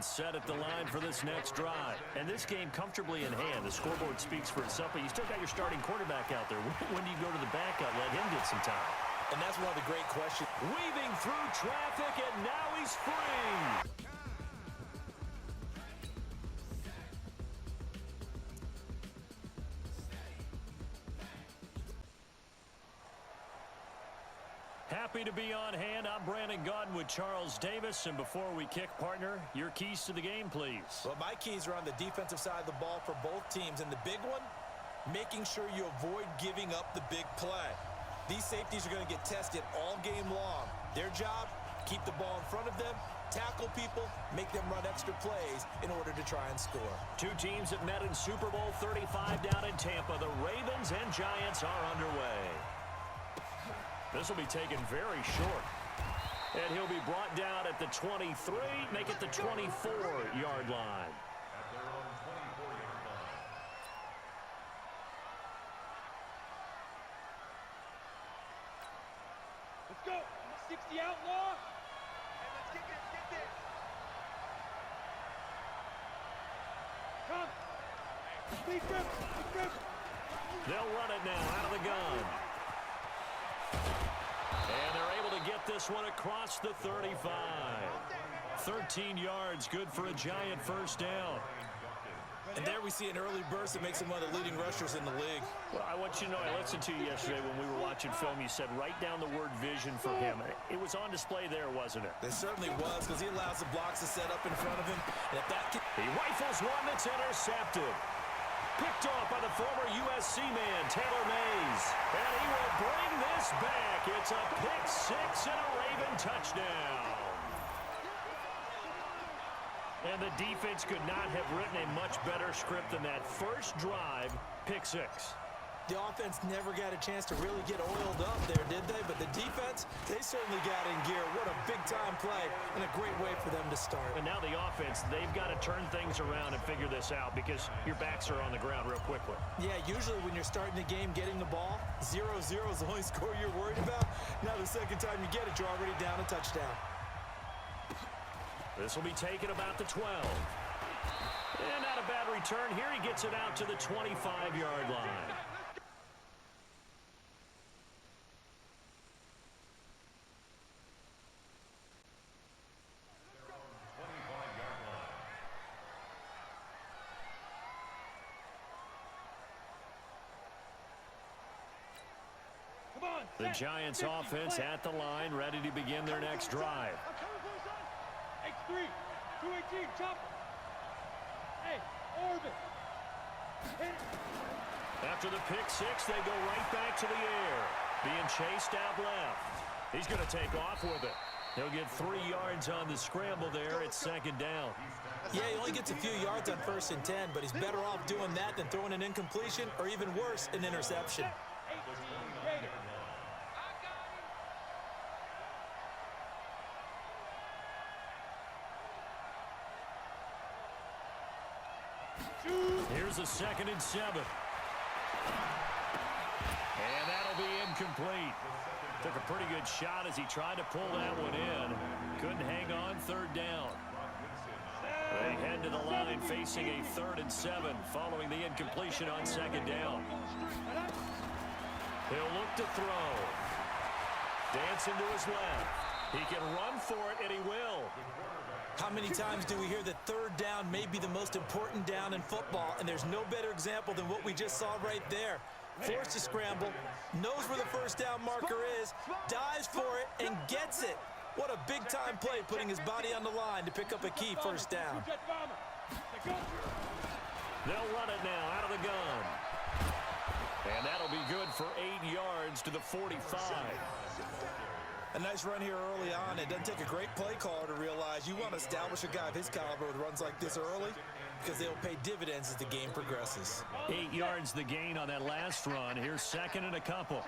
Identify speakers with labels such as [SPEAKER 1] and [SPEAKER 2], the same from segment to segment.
[SPEAKER 1] offense set at the line for this next drive. And this game comfortably in hand. The scoreboard speaks for itself, but you still got your starting quarterback out there. When do you go to the backup? Let him get some time.
[SPEAKER 2] And that's one of the great questions.
[SPEAKER 1] Weaving through traffic, and now he's free. Happy to be on hand. I'm Brandon Gaudin with Charles Davis. And before we kick, partner, your keys to the game, please.
[SPEAKER 2] Well, my keys are on the defensive side of the ball for both teams. And the big one, making sure you avoid giving up the big play. These safeties are going to get tested all game long. Their job, keep the ball in front of them, tackle people, make them run extra plays in order to try and score.
[SPEAKER 1] Two teams that met in Super Bowl 35 down in Tampa. The Ravens and Giants are underway. This will be taken very short. And he'll be brought down at the 23, make it the 24-yard line.
[SPEAKER 3] Let's go. 60 outlaw. Hey, let's get this. Get this. Come. Deep grip. Deep grip.
[SPEAKER 1] They'll run it now out of the gun. And they're able to get this one across the 35. 13 yards, good for a Giant first down.
[SPEAKER 2] And there we see an early burst that makes him one of the leading rushers in the league.
[SPEAKER 1] Well, I want you to know, I listened to you yesterday when we were watching film. You said write down the word vision for him. It was on display there, wasn't it?
[SPEAKER 2] It certainly was, because he allows the blocks to set up in front of him. And if that
[SPEAKER 1] he rifles one that's intercepted. Picked off by the former USC man, Taylor Mays. And he will bring this back. It's a pick six and a Raven touchdown. And the defense could not have written a much better script than that. First drive, pick six.
[SPEAKER 2] The offense never got a chance to really get oiled up there, did they? But the defense, they certainly got in gear. What a big-time play and a great way for them to start.
[SPEAKER 1] And now the offense, they've got to turn things around and figure this out because your backs are on the ground real quickly.
[SPEAKER 2] Yeah, usually when you're starting the game getting the ball, 0-0 is the only score you're worried about. Now the second time you get it, you're already down a touchdown.
[SPEAKER 1] This will be taken about the 12. And not a bad return. Here he gets it out to the 25-yard line. The Giants offense at the line, ready to begin their next drive.
[SPEAKER 3] X3, 218, chopper. Hey, orbit.
[SPEAKER 1] After the pick six, they go right back to the air. Being chased out left. He's going to take off with it. He'll get 3 yards on the scramble there. It's second down.
[SPEAKER 2] Yeah, he only gets a few yards on 1st and 10, but he's better off doing that than throwing an incompletion or even worse, an interception.
[SPEAKER 1] Here's a 2nd and 7. And that'll be incomplete. Took a pretty good shot as he tried to pull that one in. Couldn't hang on 3rd down. They head to the line facing a 3rd and 7 following the incompletion on 2nd down. He'll look to throw. Dancing to his left. He can run for it, and he will.
[SPEAKER 2] How many times do we hear that 3rd down may be the most important down in football, and there's no better example than what we just saw right there. Forced to scramble, knows where the 1st down marker is, dives for it, and gets it. What a big-time play, putting his body on the line to pick up a key 1st down.
[SPEAKER 1] They'll run it now out of the gun. And that'll be good for 8 yards to the 45.
[SPEAKER 2] A nice run here early on. It doesn't take a great play caller to realize you want to establish a guy of his caliber with runs like this early because they'll pay dividends as the game progresses.
[SPEAKER 1] 8 yards the gain on that last run. Here's 2nd and a couple.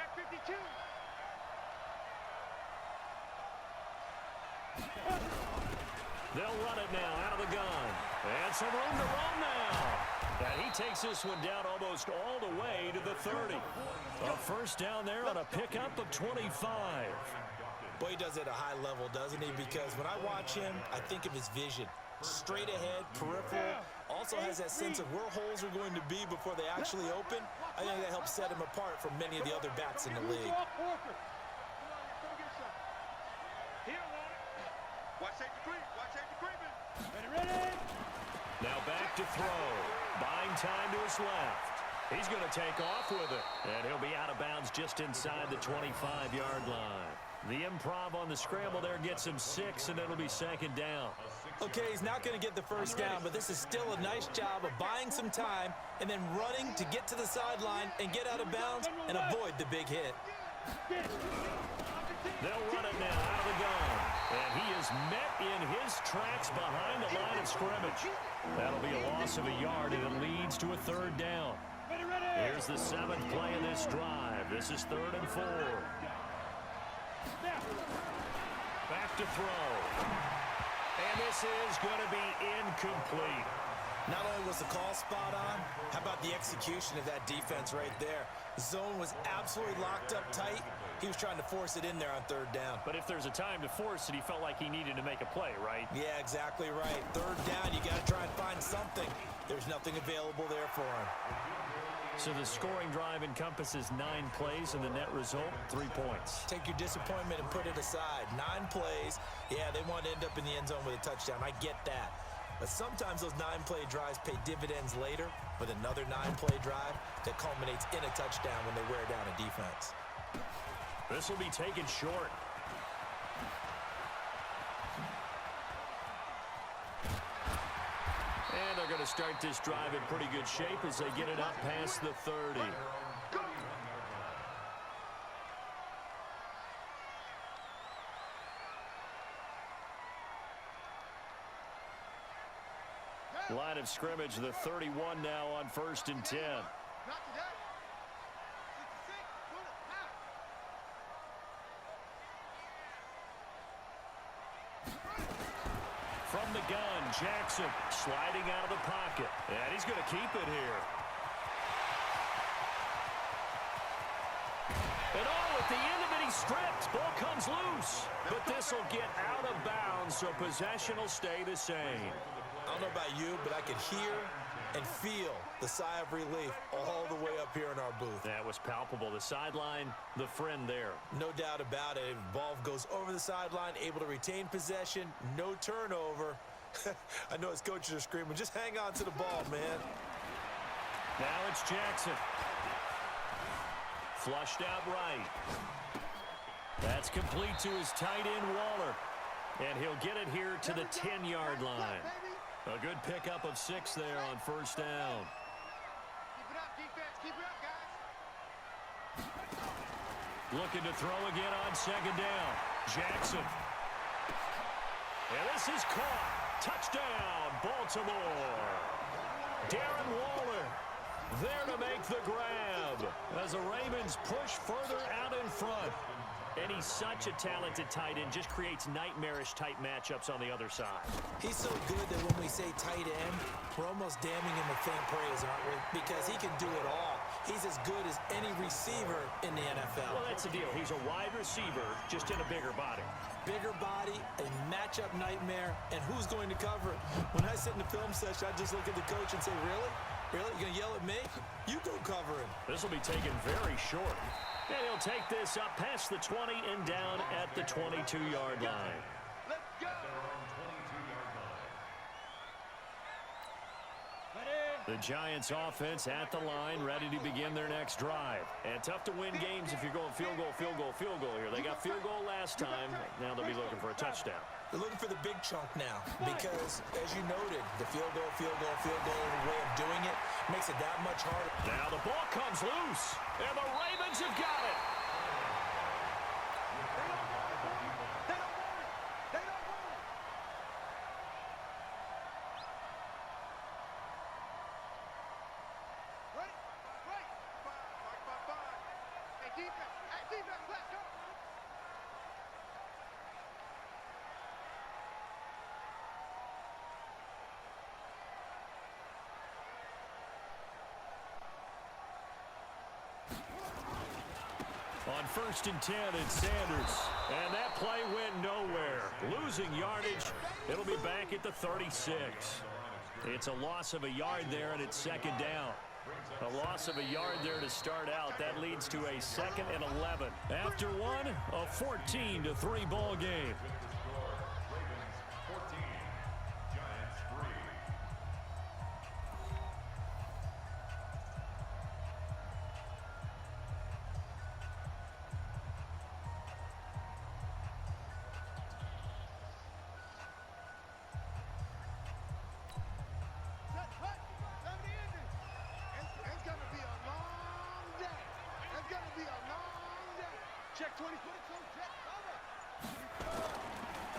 [SPEAKER 1] They'll run it now out of the gun. And some room to run now. And he takes this one down almost all the way to the 30. A 1st down there on a pickup of 25.
[SPEAKER 2] Boy, he does it at a high level, doesn't he? Because when I watch him, I think of his vision. straight ahead, peripheral. Also has that sense of where holes are going to be before they actually open. I think that helps set him apart from many of the other backs in the league.
[SPEAKER 1] Now back to throw. Buying time to his left. He's going to take off with it. And he'll be out of bounds just inside the 25-yard line. The improv on the scramble there gets him 6, and it'll be second down.
[SPEAKER 2] Okay, he's not going to get the first down, but this is still a nice job of buying some time and then running to get to the sideline and get out of bounds and avoid the big hit.
[SPEAKER 1] They'll run it now out of the gun. And he is met in his tracks behind the line of scrimmage. That'll be a loss of a yard, and it leads to a third down. Here's the 7th play of this drive. This is 3rd and 4. Back to throw. And this is going to be incomplete.
[SPEAKER 2] Not only was the call spot on, how about the execution of that defense right there? The zone was absolutely locked up tight. He was trying to force it in there on 3rd down.
[SPEAKER 1] But if there's a time to force it, he felt like he needed to make a play, right?
[SPEAKER 2] Yeah, exactly right. 3rd down, you got to try and find something. There's nothing available there for him.
[SPEAKER 1] So the scoring drive encompasses 9 plays, and the net result, 3 points.
[SPEAKER 2] Take your disappointment and put it aside. 9 plays. Yeah, they want to end up in the end zone with a touchdown. I get that. But sometimes those 9-play drives pay dividends later with another 9-play drive that culminates in a touchdown when they wear down a defense.
[SPEAKER 1] This will be taken short. And they're going to start this drive in pretty good shape as they get it up past the 30. Line of scrimmage, the 31 now on 1st and 10. From the gun, Jackson sliding out of the pocket. And he's going to keep it here. And at the end of it, he's stripped. Ball comes loose. But this will get out of bounds, so possession will stay the same.
[SPEAKER 2] I don't know about you, but I could hear and feel the sigh of relief all the way up here in our booth.
[SPEAKER 1] That was palpable. The sideline, the friend there.
[SPEAKER 2] No doubt about it. Ball goes over the sideline, able to retain possession, no turnover. I know his coaches are screaming, just hang on to the ball, man.
[SPEAKER 1] Now it's Jackson. Flushed out right. That's complete to his tight end, Waller. And he'll get it here to the 10-yard line. A good pickup of 6 there on 1st down.
[SPEAKER 3] Keep it up, defense. Keep it up, guys.
[SPEAKER 1] Looking to throw again on 2nd down. Jackson. And this is caught. Touchdown, Baltimore. Darren Waller there to make the grab as the Ravens push further out in front. And he's such a talented tight end, just creates nightmarish-type matchups on the other side.
[SPEAKER 2] He's so good that when we say tight end, we're almost damning him with faint praise, aren't we? Because he can do it all. He's as good as any receiver in the NFL.
[SPEAKER 1] Well, that's the deal. He's a wide receiver, just in a bigger body.
[SPEAKER 2] Bigger body, a matchup nightmare, and who's going to cover it? When I sit in the film session, I just look at the coach and say, really? Really? You going to yell at me? You go cover him.
[SPEAKER 1] This will be taken very short. And he'll take this up past the 20 and down at the 22-yard line.
[SPEAKER 3] Let's go.
[SPEAKER 1] The Giants offense at the line, ready to begin their next drive. And tough to win games if you're going field goal, field goal, field goal here. They got field goal last time. Now they'll be looking for a touchdown.
[SPEAKER 2] They're looking for the big chunk now because, as you noted, the field goal, way of doing it makes it that much harder.
[SPEAKER 1] Now the ball comes loose, and the Ravens have got it. On first and 10 at Sanders. And that play went nowhere. Losing yardage. It'll be back at the 36. It's a loss of a yard there, and it's second down. A loss of a yard there to start out. That leads to a 2nd and 11. After one, a 14-3 ball game.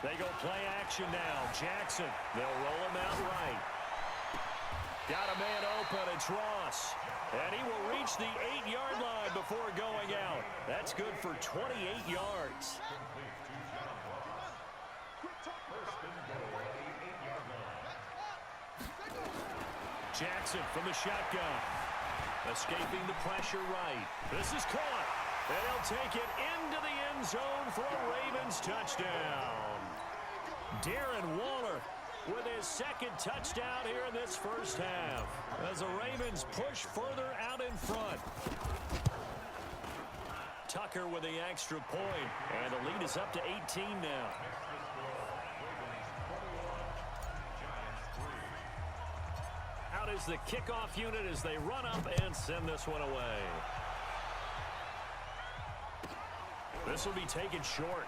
[SPEAKER 1] They go play action now. Jackson, they'll roll him out right. Got a man open, it's Ross. And he will reach the 8-yard line before going out. That's good for 28 yards. Jackson from the shotgun. Escaping the pressure right. This is caught. And he'll take it into the end zone for a Ravens touchdown. Darren Waller with his 2nd touchdown here in this first half as the Ravens push further out in front. Tucker with the extra point, and the lead is up to 18 now. Out is the kickoff unit as they run up and send this one away. This will be taken short.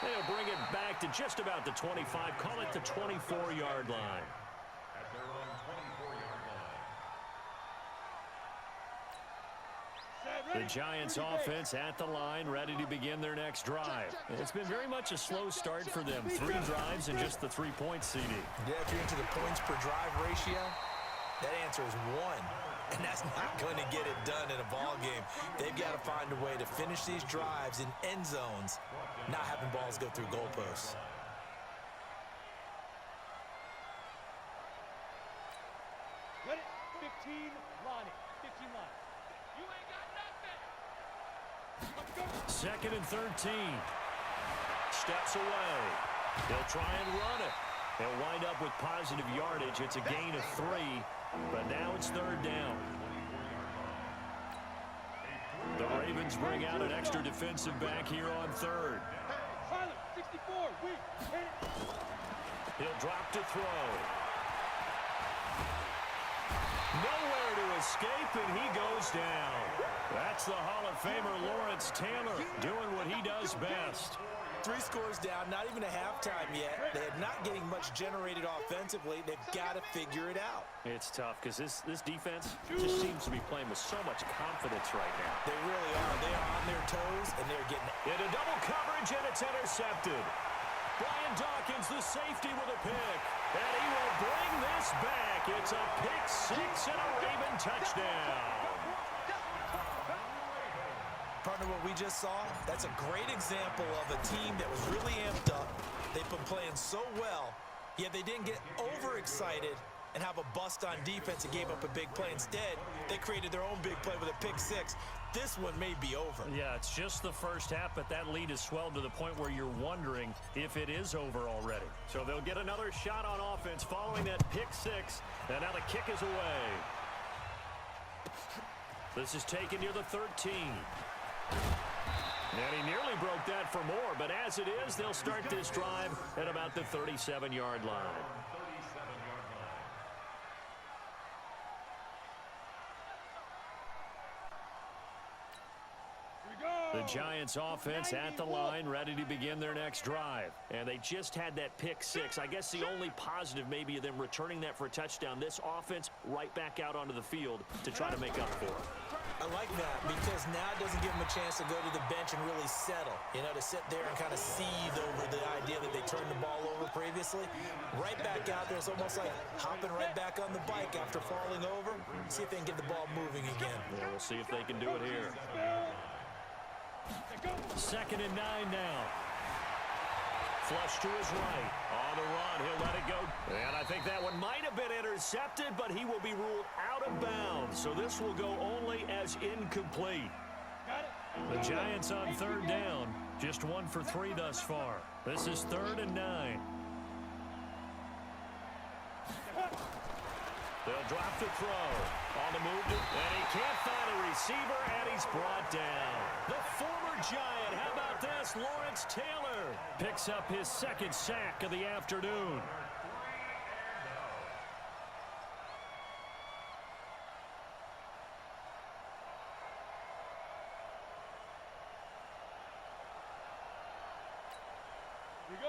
[SPEAKER 1] They'll bring it back to just about the 25. Call it the 24-yard line. The Giants offense at the line, ready to begin their next drive. It's been very much a slow start for them. 3 drives and just the 3-point CD.
[SPEAKER 2] Yeah, if you're into the points per drive ratio, that answer is 1. And that's not going to get it done in a ball game. They've got to find a way to finish these drives in end zones, not having balls go through goalposts.
[SPEAKER 3] Let it 15 Lonnie. 15 Lonnie. You ain't got nothing. Let's go.
[SPEAKER 1] 2nd and 13. Steps away. They'll try and run it. They'll wind up with positive yardage. It's a gain of 3, but now it's 3rd down. The Ravens bring out an extra defensive back here on 3rd.
[SPEAKER 3] Silent, 64, weak.
[SPEAKER 1] He'll drop to throw. Nowhere to escape, and he goes down. That's the Hall of Famer Lawrence Taylor doing what he does best.
[SPEAKER 2] 3 scores down, not even a halftime yet. They're not getting much generated offensively. They've got to figure it out.
[SPEAKER 1] It's tough because this defense just seems to be playing with so much confidence right now.
[SPEAKER 2] They really are. They are on their toes, and they're getting it.
[SPEAKER 1] Into double coverage, and it's intercepted. Brian Dawkins, the safety, with a pick. And he will bring this back. It's a pick 6 and a Raven touchdown.
[SPEAKER 2] Partner, what we just saw, that's a great example of a team that was really amped up. They've been playing so well, yet they didn't get overexcited and have a bust on defense and gave up a big play. Instead, they created their own big play with a pick 6. This one may be over.
[SPEAKER 1] Yeah, it's just the first half, but that lead has swelled to the point where you're wondering if it is over already. So they'll get another shot on offense following that pick 6, and now the kick is away. This is taken near the 13. And he nearly broke that for more, but as it is, they'll start this drive at about the 37-yard line. The Giants offense at the line, ready to begin their next drive. And they just had that pick 6. I guess the only positive maybe of them returning that for a touchdown. This offense right back out onto the field to try to make up for it.
[SPEAKER 2] I like that because now it doesn't give them a chance to go to the bench and really settle. You know, to sit there and kind of seethe over the idea that they turned the ball over previously. Right back out there, it's almost like hopping right back on the bike after falling over. See if they can get the ball moving again.
[SPEAKER 1] Yeah, we'll see if they can do it here. 2nd and 9 now. Flush to his right. On the run, he'll let it go. And I think that one might have been intercepted, but he will be ruled out of bounds. So this will go only as incomplete. The Giants on third down. Just 1 for 3 thus far. This is 3rd and 9. They'll drop the throw. On the move, and he can't find a receiver, and he's brought down. The former Giant, how about this? Lawrence Taylor picks up his 2nd sack of the afternoon.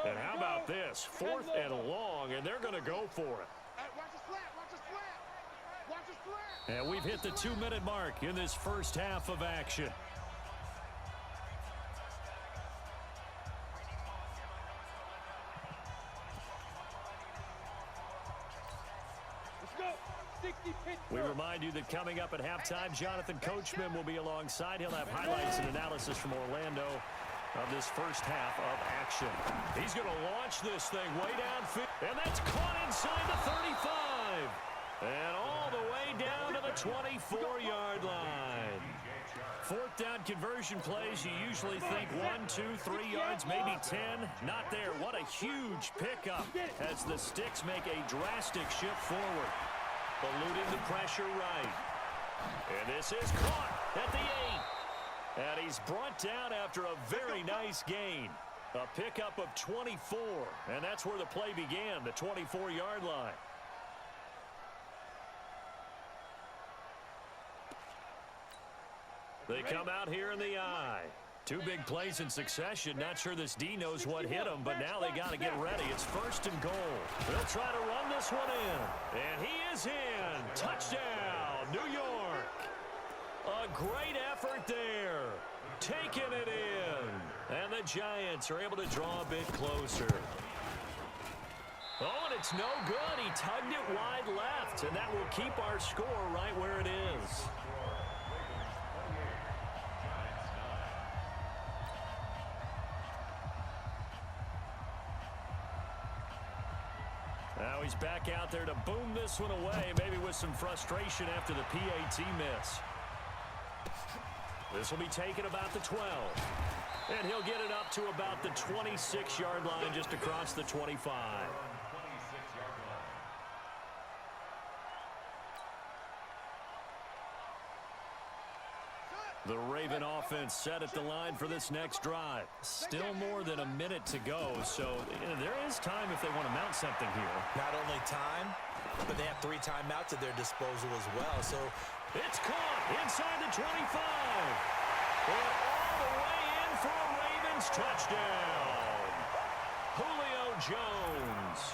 [SPEAKER 1] And how about this? 4th and long, and they're going to go for it. And we've hit the 2-minute mark in this first half of action. We remind you that coming up at halftime, Jonathan Coachman will be alongside. He'll have highlights and analysis from Orlando of this first half of action. He's going to launch this thing way downfield, and that's caught inside the 35. And all the way down to the 24-yard line. 4th down conversion plays, you usually think 1, 2, 3 yards, maybe 10. Not there. What a huge pickup as the Sticks make a drastic shift forward. Eluding the pressure right. And this is caught at the 8. And he's brought down after a very nice gain. A pickup of 24. And that's where the play began, the 24-yard line. They come out here in the I. 2 big plays in succession. Not sure this D knows what hit him, but now they got to get ready. It's 1st and goal. They'll try to run this one in. And he is in. Touchdown, New York. A great effort there. Taking it in. And the Giants are able to draw a bit closer. Oh, and it's no good. He tugged it wide left, and that will keep our score right where it is. Now he's back out there to boom this one away, maybe with some frustration after the PAT miss. This will be taken about the 12. And he'll get it up to about the 26-yard line, just across the 25. The Raven offense set at the line for this next drive. Still more than a minute to go, so there is time if they want to mount something here.
[SPEAKER 2] Not only time, but they have 3 timeouts at their disposal as well. So
[SPEAKER 1] it's caught inside the 25. And all the way in for a Ravens touchdown. Julio Jones,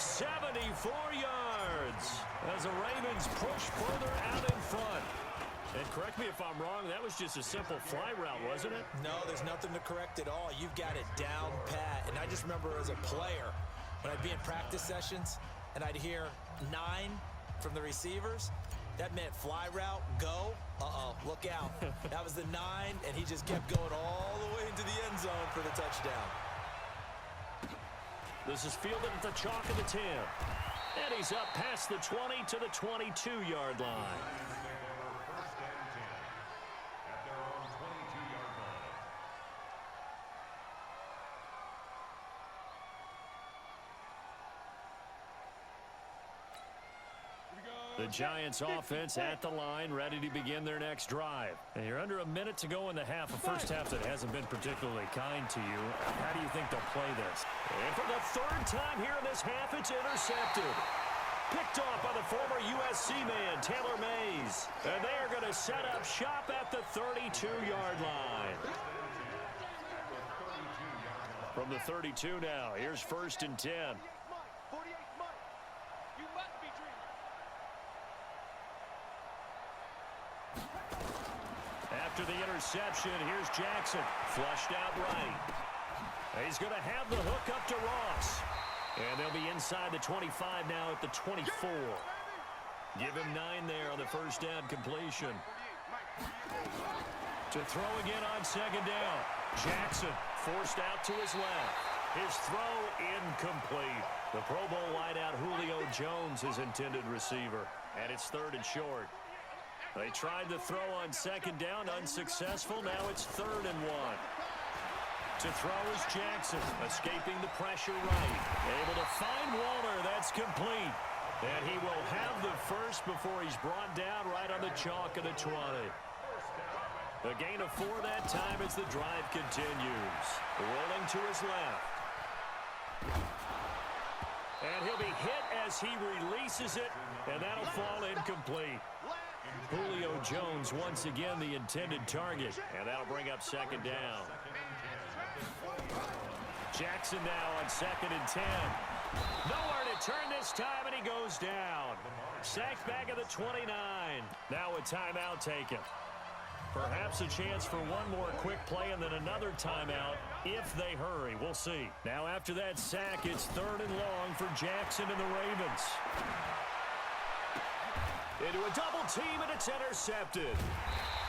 [SPEAKER 1] 74 yards as the Ravens push further out in front. And correct me if I'm wrong, that was just a simple fly route, wasn't it?
[SPEAKER 2] No, there's nothing to correct at all. You've got it down pat. And I just remember as a player, when I'd be in practice sessions and I'd hear 9 from the receivers, that meant fly route, go. Look out. That was the 9, and he just kept going all the way into the end zone for the touchdown.
[SPEAKER 1] This is fielded at the chalk of the 10. And he's up past the 20 to the 22-yard line. The Giants offense at the line, ready to begin their next drive. And you're under a minute to go in the half, a first half that hasn't been particularly kind to you. How do you think they'll play this? And for the 3rd time here in this half, it's intercepted. Picked off by the former USC man, Taylor Mays. And they are going to set up shop at the 32-yard line. From the 32 now, here's 1st and 10. After the interception, here's Jackson. Flushed out right. He's going to have the hook up to Ross. And they'll be inside the 25 now at the 24. Give him 9 there on the 1st down completion. To throw again on 2nd down. Jackson forced out to his left. His throw incomplete. The Pro Bowl wideout Julio Jones, his intended receiver. And it's 3rd and short. They tried to throw on second down, unsuccessful. Now it's 3rd and 1. To throw is Jackson, escaping the pressure right. Able to find Walter. That's complete. And he will have the first before he's brought down right on the chalk of the 20. A gain of 4 that time as the drive continues. Rolling to his left. And he'll be hit as he releases it, and that'll fall incomplete. Julio Jones once again the intended target, and that'll bring up 2nd down. Jackson now on 2nd and 10. Nowhere to turn this time, and he goes down. Sacked back at the 29. Now a timeout taken. Perhaps a chance for one more quick play and then another timeout if they hurry. We'll see. Now after that sack, it's 3rd and long for Jackson and the Ravens. Into a double team, and it's intercepted.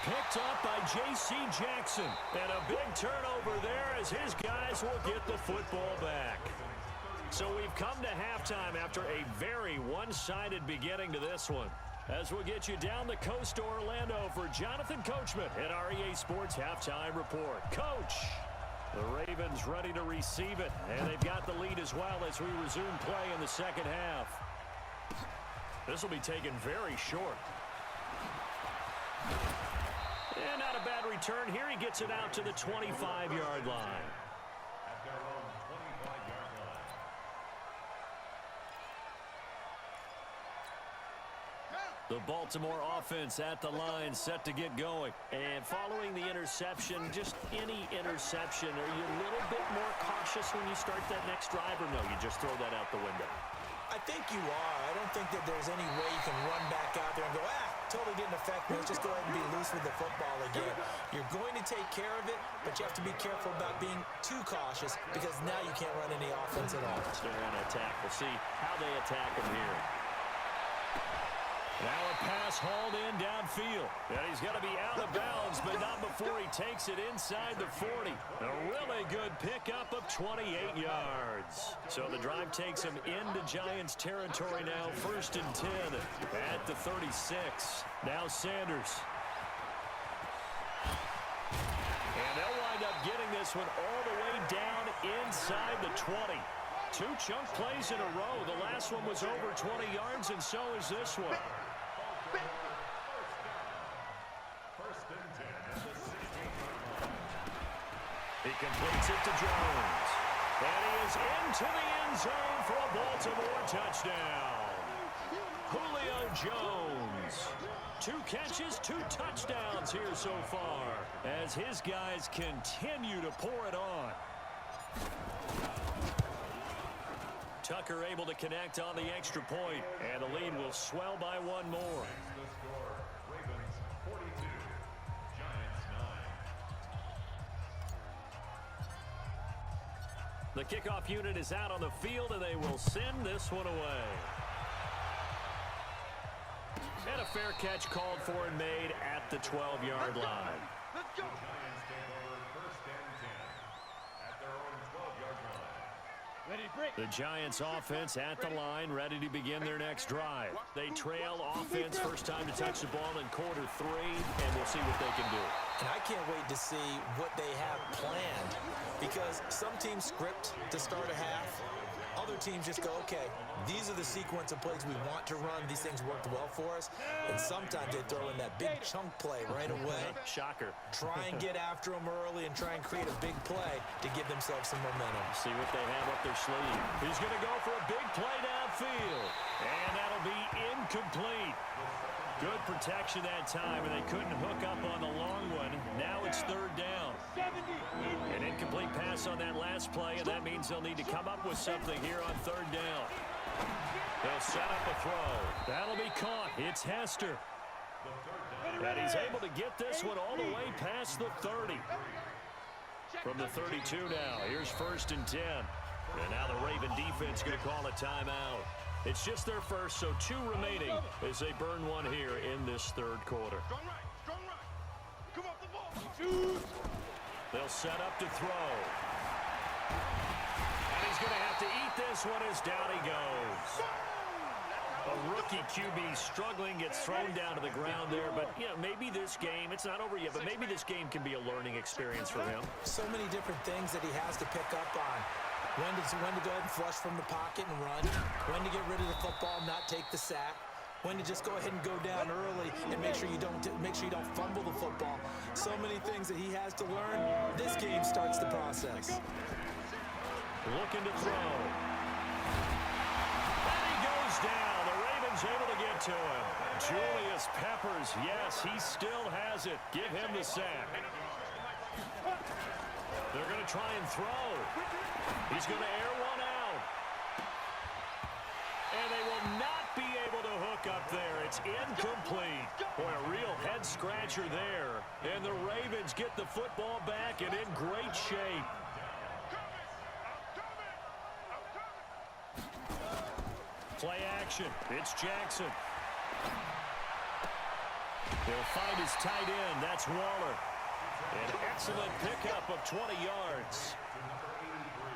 [SPEAKER 1] Picked up by J.C. Jackson. And a big turnover there as his guys will get the football back. So we've come to halftime after a very one-sided beginning to this one. As we'll get you down the coast to Orlando for Jonathan Coachman at our EA Sports Halftime Report. Coach, the Ravens ready to receive it, and they've got the lead as well as we resume play in the second half. This will be taken very short. And not a bad return here. He gets it out to the 25-yard line. The Baltimore offense at the line set to get going. And following the interception, just any interception, are you a little bit more cautious when you start that next drive, or no, you just throw that out the window?
[SPEAKER 2] I think you are. I don't think that there's any way you can run back out there and go, totally didn't affect me. Let's just go ahead and be loose with the football again. You're going to take care of it, but you have to be careful about being too cautious because now you can't run any offense at all.
[SPEAKER 1] They're going to attack. We'll see how they attack him here. Now a pass hauled in downfield. And he's going to be out of bounds, but not before he takes it inside the 40. A really good pickup of 28 yards. So the drive takes him into Giants territory now. 1st and 10 at the 36. Now Sanders. And they'll wind up getting this one all the way down inside the 20. 2 chunk plays in a row. The last one was over 20 yards, and so is this one. He completes it to Jones. And he is into the end zone for a Baltimore touchdown. Julio Jones. 2 catches, 2 touchdowns here so far as his guys continue to pour it on. Tucker able to connect on the extra point, and the lead will swell by 1 more.
[SPEAKER 4] Ravens 42, Giants 9.
[SPEAKER 1] The kickoff unit is out on the field, and they will send this one away. And a fair catch called for and made at the 12-yard line.
[SPEAKER 3] Let's go.
[SPEAKER 4] Giants take over 1st and 10 at their own 12-yard line.
[SPEAKER 3] Ready to break.
[SPEAKER 1] The Giants offense at the line, ready to begin their next drive. They trail offense, first time to touch the ball in quarter 3, and we'll see what they can do.
[SPEAKER 2] And I can't wait to see what they have planned because some teams script to start a half. Other teams just go, okay, these are the sequence of plays we want to run. These things worked well for us. And sometimes they throw in that big chunk play right away.
[SPEAKER 1] Shocker.
[SPEAKER 2] Try and get after them early and try and create a big play to give themselves some momentum.
[SPEAKER 1] See what they have up their sleeve. He's going to go for a big play downfield. And that'll be incomplete. Good protection that time, and they couldn't hook up on the long one. Now it's 3rd down. An incomplete pass on that last play, and that means they'll need to come up with something here on 3rd down. They'll set up a throw. That'll be caught. It's Hester. And he's able to get this one all the way past the 30. From the 32 now, here's 1st and 10. And now the Raven defense going to call a timeout. It's just their first, so 2 remaining as they burn 1 here in this 3rd quarter.
[SPEAKER 3] Strong right. Strong right. Come off the ball. Shoot.
[SPEAKER 1] They'll set up to throw. And he's going to have to eat this one as down he goes. A rookie rookie QB struggling, gets thrown down to the ground there. But, you know, maybe this game, it's not over yet, but maybe this game can be a learning experience for him.
[SPEAKER 2] So many different things that he has to pick up on. When to go ahead and flush from the pocket and run. When to get rid of the football, not take the sack. When to just go ahead and go down early and make sure you don't fumble the football. So many things that he has to learn. This game starts the process.
[SPEAKER 1] Looking to throw. And he goes down. The Ravens able to get to him. Julius Peppers, yes, he still has it. Give him the sack. They're going to try and throw. He's going to air one out. And they will not be able to hook up there. It's incomplete. Boy, a real head-scratcher there. And the Ravens get the football back and in great shape. Play action. It's Jackson. He'll find his tight end. That's Waller. An excellent pickup of 20 yards.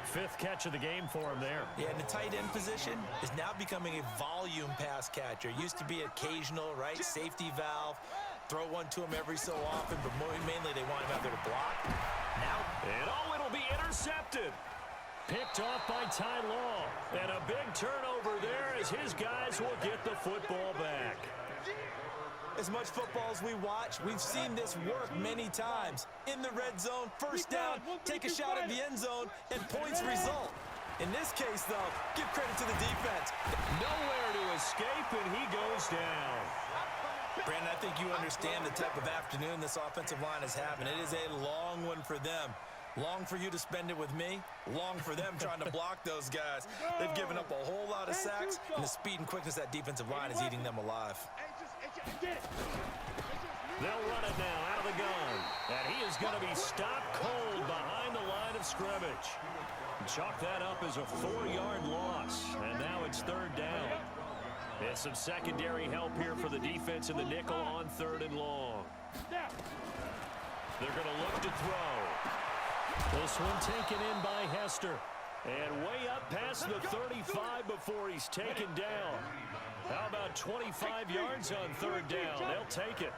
[SPEAKER 1] Fifth catch of the game for him there.
[SPEAKER 2] Yeah, and the tight end position is now becoming a volume pass catcher. Used to be occasional, right? Safety valve. Throw one to him every so often, but mainly they want him out there to block. Now,
[SPEAKER 1] and it'll be intercepted. Picked off by Ty Law. And a big turnover there as his guys will get the football back.
[SPEAKER 2] As much football as we watch, we've seen this work many times. In the red zone, first down, take a shot at the end zone, and points result. In this case, though, give credit to the defense.
[SPEAKER 1] Nowhere to escape, and he goes down.
[SPEAKER 2] Brandon, I think you understand the type of afternoon this offensive line is having. It is a long one for them. Long for you to spend it with me. Long for them trying to block those guys. They've given up a whole lot of sacks, and the speed and quickness of that defensive line is eating them alive.
[SPEAKER 1] They'll run it now out of the gun. And he is going to be stopped cold behind the line of scrimmage. Chalk that up as a 4-yard loss. And now it's third down. And some secondary help here for the defense in the nickel on 3rd and long. They're going to look to throw. This one taken in by Hester. And way up past the 35 before he's taken down. How about 25 yards on 3rd down? They'll take it.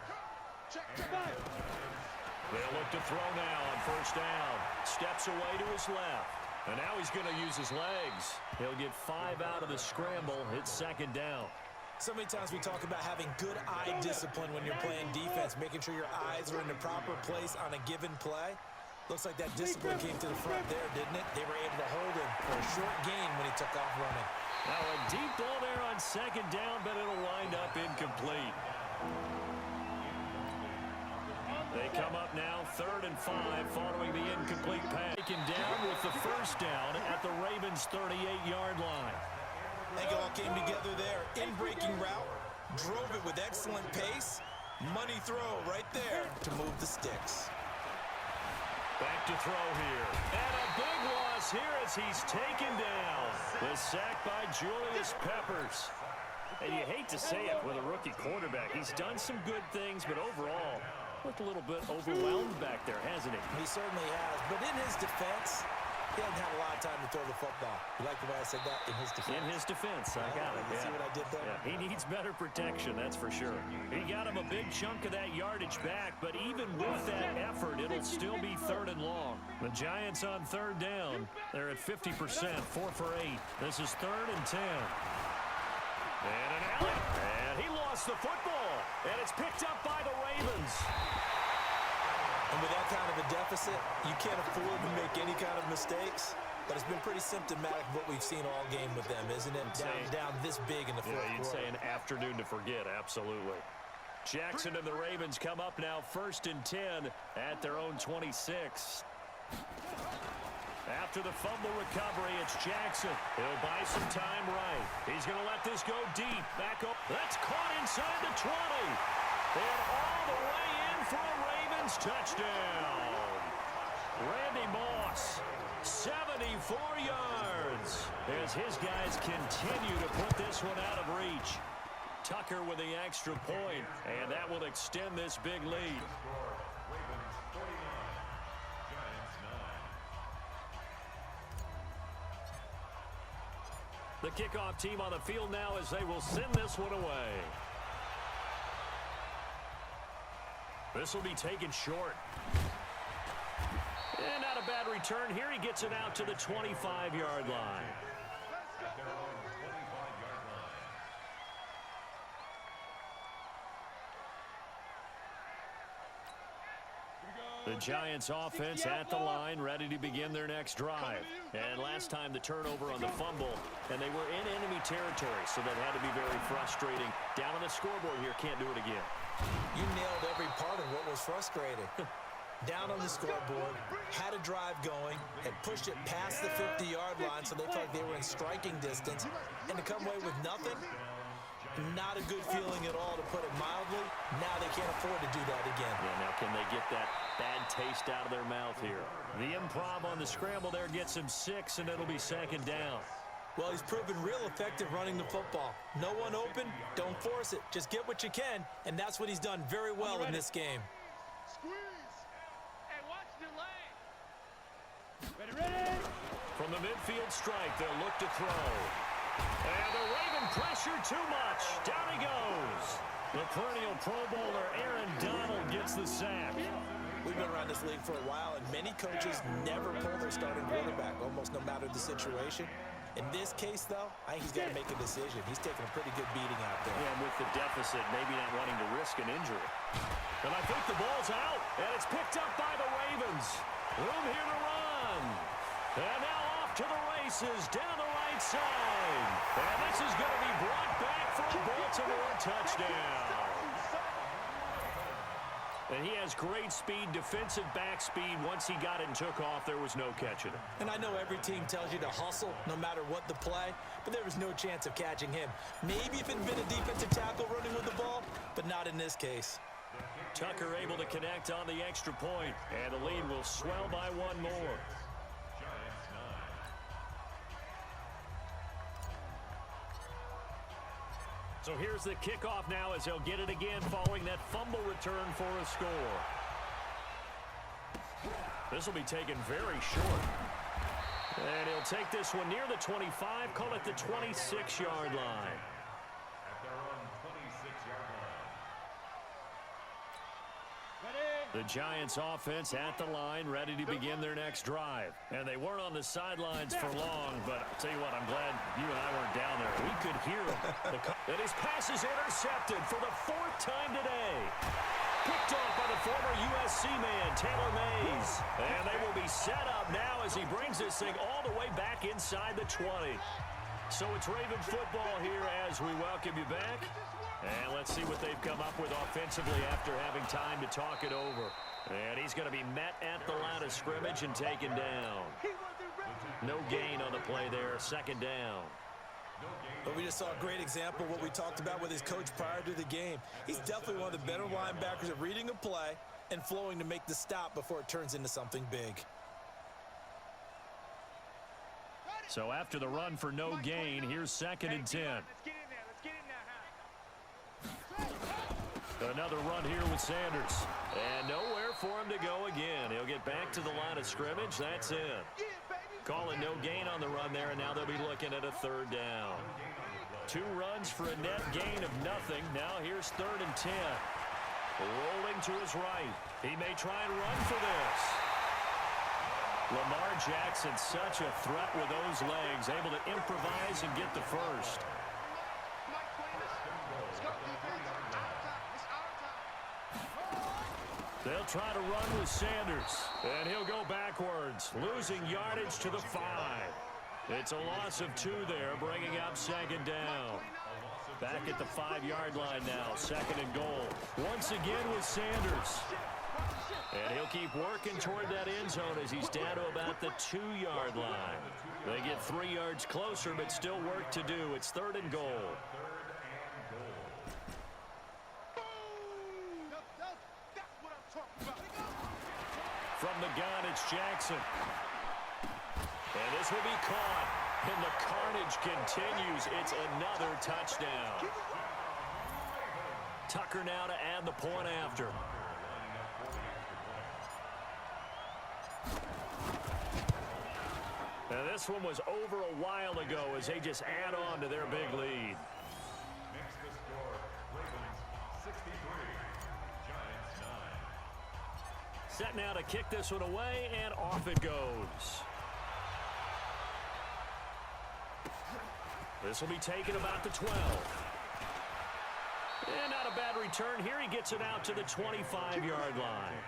[SPEAKER 1] They'll look to throw now on 1st down. Steps away to his left. And now he's going to use his legs. He'll get 5 out of the scramble. It's 2nd down.
[SPEAKER 2] So many times we talk about having good eye discipline when you're playing defense, making sure your eyes are in the proper place on a given play. Looks like that discipline came to the front there, didn't it? They were able to hold him for a short gain when he took off running.
[SPEAKER 1] Now a deep ball there on 2nd down, but it'll wind up incomplete. They come up now 3rd and 5 following the incomplete pass. Taken down with the 1st down at the Ravens' 38-yard line.
[SPEAKER 2] I think it all came together there. In-breaking route, drove it with excellent pace. Money throw right there to move the sticks.
[SPEAKER 1] Back to throw here. And a big loss here as he's taken down. The sack by Julius Peppers. And you hate to say it with a rookie quarterback. He's done some good things, but overall, looked a little bit overwhelmed back there, hasn't he?
[SPEAKER 2] He certainly has. But in his defense, he hasn't had a lot of time to throw the football. You like the way I said that? In his defense.
[SPEAKER 1] In his defense, I got it.
[SPEAKER 2] You see what I did there?
[SPEAKER 1] Yeah, he needs better protection, that's for sure. He got him a big chunk of that yardage back, but even with that effort, it'll still be 3rd and long. The Giants on 3rd down. They're at 50%, 4 for 8. This is 3rd and 10. And an alley. And he lost the football. And it's picked up by the Ravens.
[SPEAKER 2] And with that kind of a deficit, you can't afford to make any kind of mistakes. But it's been pretty symptomatic of what we've seen all game with them, isn't it? Down this big in the fourth quarter.
[SPEAKER 1] You'd say an afternoon to forget, absolutely. Jackson and the Ravens come up now 1st and 10 at their own 26. After the fumble recovery, it's Jackson. He'll buy some time right. He's going to let this go deep. Back up. That's caught inside the 20. And all the way in for a Ravens touchdown. Randy Moss, 74 yards. As his guys continue to put this one out of reach. Tucker with the extra point, and that will extend this big lead. The kickoff team on the field now as they will send this one away. This will be taken short. And not a bad return here. He gets it out to the 25-yard line.
[SPEAKER 4] At their own 25-yard line.
[SPEAKER 1] The Giants offense at the line, ready to begin their next drive. And last time the turnover on the fumble, and they were in enemy territory, so that had to be very frustrating. Down on the scoreboard here, can't do it again.
[SPEAKER 2] You nailed every part of what was frustrating. Down on the scoreboard, had a drive going, had pushed it past the 50-yard line so they felt like they were in striking distance, and to come away with nothing, not a good feeling at all, to put it mildly. Now they can't afford to do that again.
[SPEAKER 1] Yeah, now can they get that bad taste out of their mouth here? The improv on the scramble there gets him 6, and it'll be second down.
[SPEAKER 2] Well, he's proven real effective running the football. No one open, don't force it. Just get what you can, and that's what he's done very well in this game.
[SPEAKER 3] Squeeze. Hey, watch the lane. Ready.
[SPEAKER 1] From the midfield strike, they'll look to throw. And the Raven pressure too much. Down he goes. The perennial Pro Bowler Aaron Donald gets the sack.
[SPEAKER 2] We've been around this league for a while, and many coaches never pull their starting quarterback, almost no matter the situation. In this case, though, I think he's got to make a decision. He's taking a pretty good beating out there.
[SPEAKER 1] And with the deficit, maybe not wanting to risk an injury. And I think the ball's out, and it's picked up by the Ravens. Room here to run. And now off to the races down the right side. And this is going to be brought back for a Baltimore touchdown. And he has great speed, defensive back speed. Once he got it and took off, there was no catching it.
[SPEAKER 2] And I know every team tells you to hustle no matter what the play, but there was no chance of catching him. Maybe if it had been a defensive tackle running with the ball, but not in this case.
[SPEAKER 1] Tucker able to connect on the extra point, and the lead will swell by one more.
[SPEAKER 4] Giants 9.
[SPEAKER 1] So here's the kickoff now as they'll get it again following that fumble return for a score. This will be taken very short. And he'll take this one near the 25, call it the 26-yard line.
[SPEAKER 4] At their own 26-yard line.
[SPEAKER 1] The Giants offense at the line, ready to begin their next drive. And they weren't on the sidelines for long, but I'll tell you what, I'm glad you and I weren't down there. We could hear him. And his pass is intercepted for the 4th time today. Picked off by the former USC man, Taylor Mays. And they will be set up now as he brings this thing all the way back inside the 20. So it's Raven football here as we welcome you back. And let's see what they've come up with offensively after having time to talk it over. And he's going to be met at the line of scrimmage and taken down. No gain on the play there, second down.
[SPEAKER 2] But we just saw a great example of what we talked about with his coach prior to the game. He's definitely one of the better linebackers at reading a play and flowing to make the stop before it turns into something big.
[SPEAKER 1] So after the run for no gain, here's 2nd and 10. Another run here with Sanders. And nowhere for him to go again. He'll get back to the line of scrimmage. That's it. Calling no gain on the run there, and now they'll be looking at a 3rd down. 2 runs for a net gain of nothing. Now here's 3rd and 10. Rolling to his right. He may try and run for this. Lamar Jackson, such a threat with those legs, able to improvise and get the first. They'll try to run with Sanders, and he'll go backwards, losing yardage to the 5. It's a loss of 2 there, bringing up 2nd down. Back at the 5-yard line now, 2nd and goal. Once again with Sanders. And he'll keep working toward that end zone as he's down to about the 2-yard line. They get 3 yards closer, but still work to do. It's 3rd and goal. From the gun, it's Jackson. And this will be caught. And the carnage continues. It's another touchdown. Tucker now to add the point after. Now, this one was over a while ago as they just add on to their big lead.
[SPEAKER 4] Next to score, Ravens 63, Giants 9.
[SPEAKER 1] Set now to kick this one away, and off it goes. This will be taken about the 12. And not a bad return here. He gets it out to the 25-yard line.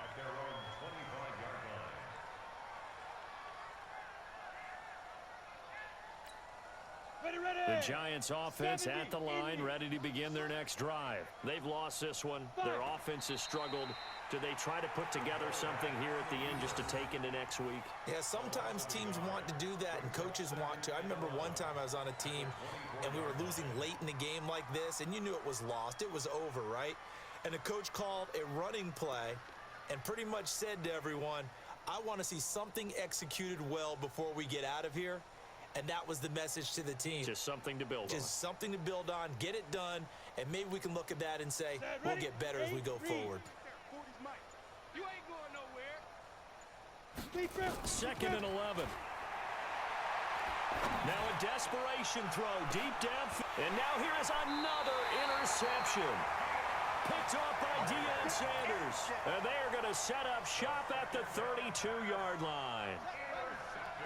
[SPEAKER 4] At their own 25-yard line.
[SPEAKER 1] The Giants offense at the line, ready to begin their next drive. They've lost this one. Their offense has struggled. Do they try to put together something here at the end just to take into next week?
[SPEAKER 2] Yeah, sometimes teams want to do that and coaches want to. I remember one time I was on a team and we were losing late in the game like this, and you knew it was lost. It was over, right? And the coach called a running play and pretty much said to everyone, I want to see something executed well before we get out of here. And that was the message to the team.
[SPEAKER 1] Just something to build on.
[SPEAKER 2] Just something to build on, get it done, and maybe we can look at that and say, we'll get better as we go forward.
[SPEAKER 3] You ain't going nowhere.
[SPEAKER 1] 2nd and 11. Now a desperation throw deep downfield. And now here is another interception. Picked off by Deion Sanders. And they are going to set up shop at the 32-yard line.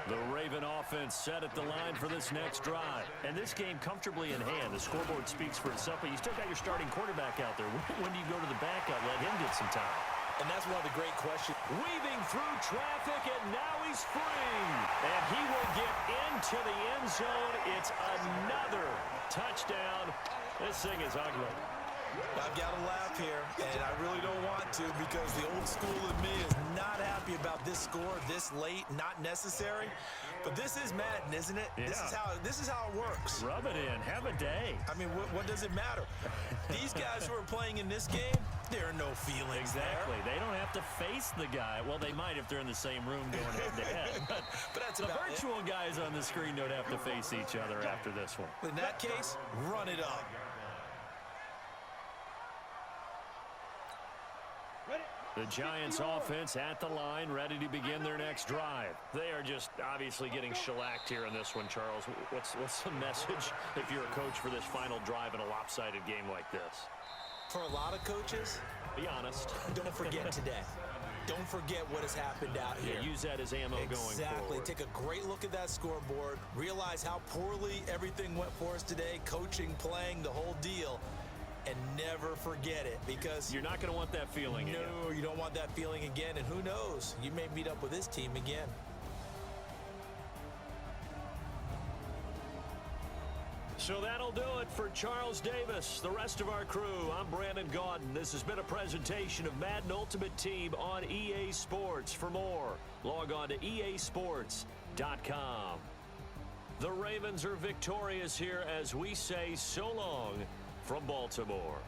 [SPEAKER 1] The Raven offense set at the line for this next drive. And this game comfortably in hand. The scoreboard speaks for itself, but you still got your starting quarterback out there. When do you go to the backup? Let him get some time.
[SPEAKER 2] And that's one of the great questions.
[SPEAKER 1] Weaving through traffic, and now he's free. And he will get into the end zone. It's another touchdown. This thing is ugly.
[SPEAKER 2] I've got to laugh here, and I really don't want to because the old school in me is not happy about this score this late, not necessary. But this is Madden, isn't it?
[SPEAKER 1] Yeah.
[SPEAKER 2] This is how it works.
[SPEAKER 1] Rub it in. Have a day.
[SPEAKER 2] I mean, what does it matter? These guys who are playing in this game, there are no feelings
[SPEAKER 1] Exactly.
[SPEAKER 2] there.
[SPEAKER 1] They don't have to face the guy. Well, they might if they're in the same room going head-to-head. But
[SPEAKER 2] that's
[SPEAKER 1] the
[SPEAKER 2] about
[SPEAKER 1] virtual guys on the screen don't have to face each other after this one.
[SPEAKER 2] In that case, run it up.
[SPEAKER 1] The Giants offense at the line, ready to begin their next drive. They are just obviously getting shellacked here in this one, Charles. What's the message if you're a coach for this final drive in a lopsided game like this?
[SPEAKER 2] For a lot of coaches,
[SPEAKER 1] be honest.
[SPEAKER 2] Don't forget today. Don't forget what has happened out here.
[SPEAKER 1] Yeah, use that as ammo going forward.
[SPEAKER 2] Exactly. Take a great look at that scoreboard. Realize how poorly everything went for us today. Coaching, playing, the whole deal. And never forget it, because
[SPEAKER 1] you're not going to want that feeling again.
[SPEAKER 2] No, you don't want that feeling again. And who knows? You may meet up with this team again.
[SPEAKER 1] So that'll do it for Charles Davis, the rest of our crew. I'm Brandon Gaudin. This has been a presentation of Madden Ultimate Team on EA Sports. For more, log on to easports.com. The Ravens are victorious here as we say so long from Baltimore.